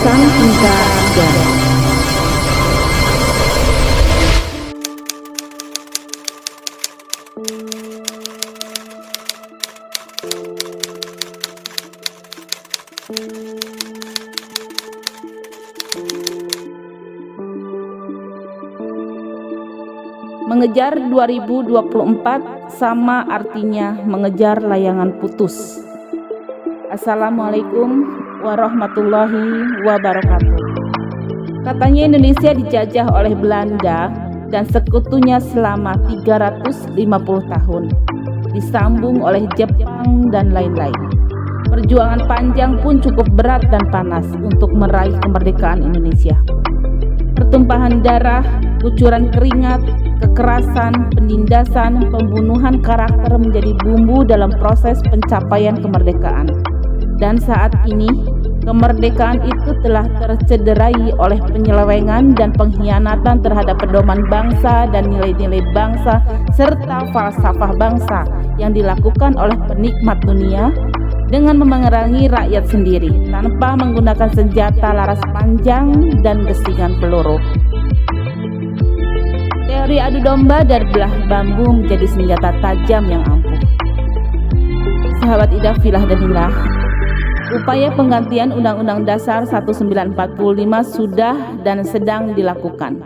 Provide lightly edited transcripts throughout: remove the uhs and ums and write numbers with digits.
Pesan Hingga Anda. Mengejar 2024 sama artinya mengejar layangan putus. Assalamualaikum warahmatullahi wabarakatuh. Katanya Indonesia dijajah oleh Belanda dan sekutunya selama 350 tahun, disambung oleh Jepang dan lain-lain. Perjuangan panjang pun cukup berat dan panas untuk meraih kemerdekaan Indonesia. Pertumpahan darah, kucuran keringat, kekerasan, penindasan, pembunuhan karakter menjadi bumbu dalam proses pencapaian kemerdekaan. Dan saat ini, kemerdekaan itu telah tercederai oleh penyelewengan dan pengkhianatan terhadap pedoman bangsa dan nilai-nilai bangsa serta falsafah bangsa yang dilakukan oleh penikmat dunia dengan memerangi rakyat sendiri tanpa menggunakan senjata laras panjang dan gesingan peluru. Teori adu domba dari belah bambu menjadi senjata tajam yang ampuh. Sahabat Ida Filah dan Hilah, upaya penggantian Undang-Undang Dasar 1945 sudah dan sedang dilakukan.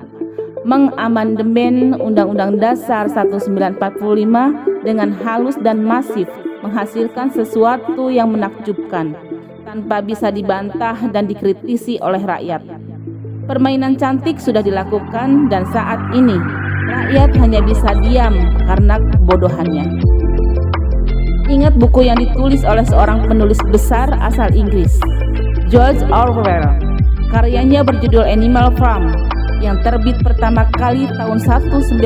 Mengamandemen Undang-Undang Dasar 1945 dengan halus dan masif menghasilkan sesuatu yang menakjubkan, tanpa bisa dibantah dan dikritisi oleh rakyat. Permainan cantik sudah dilakukan dan saat ini rakyat hanya bisa diam karena kebodohannya. Ingat buku yang ditulis oleh seorang penulis besar asal Inggris, George Orwell. Karyanya berjudul Animal Farm yang terbit pertama kali tahun 1945.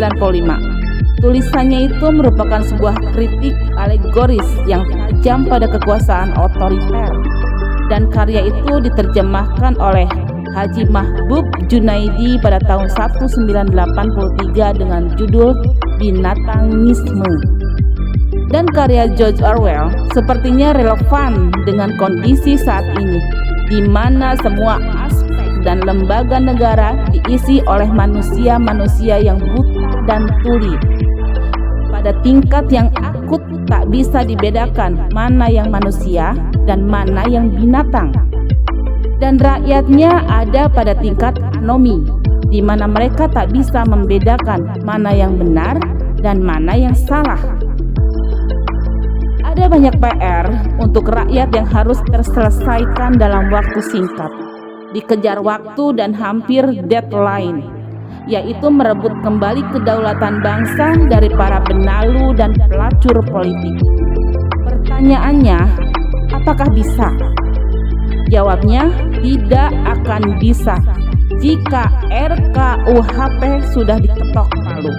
Tulisannya itu merupakan sebuah kritik alegoris yang tajam pada kekuasaan otoriter. Dan karya itu diterjemahkan oleh Haji Mahbub Junaidi pada tahun 1983 dengan judul Binatangisme. Dan karya George Orwell sepertinya relevan dengan kondisi saat ini, di mana semua aspek dan lembaga negara diisi oleh manusia-manusia yang buta dan tuli. Pada tingkat yang akut tak bisa dibedakan mana yang manusia dan mana yang binatang. Dan rakyatnya ada pada tingkat anomi, di mana mereka tak bisa membedakan mana yang benar dan mana yang salah. Ada banyak PR untuk rakyat yang harus terselesaikan dalam waktu singkat, dikejar waktu dan hampir deadline, yaitu merebut kembali kedaulatan bangsa dari para benalu dan pelacur politik. Pertanyaannya, apakah bisa? Jawabnya, tidak akan bisa jika RKUHP sudah diketok palu.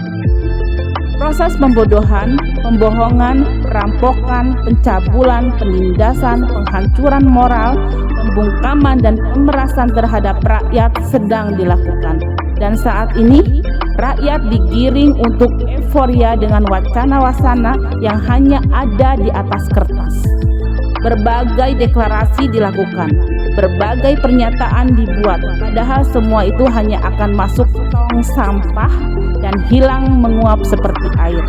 Proses pembodohan, pembohongan, perampokan, pencabulan, penindasan, penghancuran moral, pembungkaman dan pemerasan terhadap rakyat sedang dilakukan. Dan saat ini, rakyat digiring untuk euforia dengan wacana-wacana yang hanya ada di atas kertas. Berbagai deklarasi dilakukan, berbagai pernyataan dibuat, padahal semua itu hanya akan masuk tong sampah dan hilang menguap seperti air.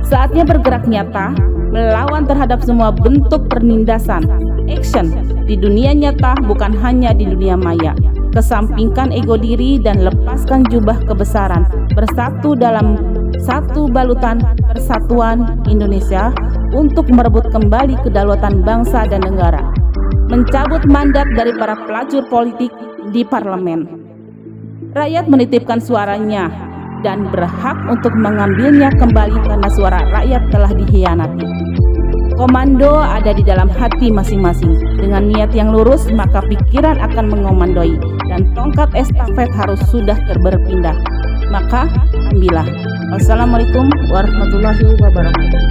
Saatnya bergerak nyata, melawan terhadap semua bentuk penindasan. Action di dunia nyata bukan hanya di dunia maya. Kesampingkan ego diri dan lepaskan jubah kebesaran. Bersatu dalam satu balutan persatuan Indonesia untuk merebut kembali kedaulatan bangsa dan negara. Mencabut mandat dari para pelacur politik di parlemen. Rakyat menitipkan suaranya dan berhak untuk mengambilnya kembali karena suara rakyat telah dikhianati. Komando ada di dalam hati masing-masing. Dengan niat yang lurus, maka pikiran akan mengomandoi dan tongkat estafet harus sudah berpindah. Maka ambillah. Wassalamualaikum warahmatullahi wabarakatuh.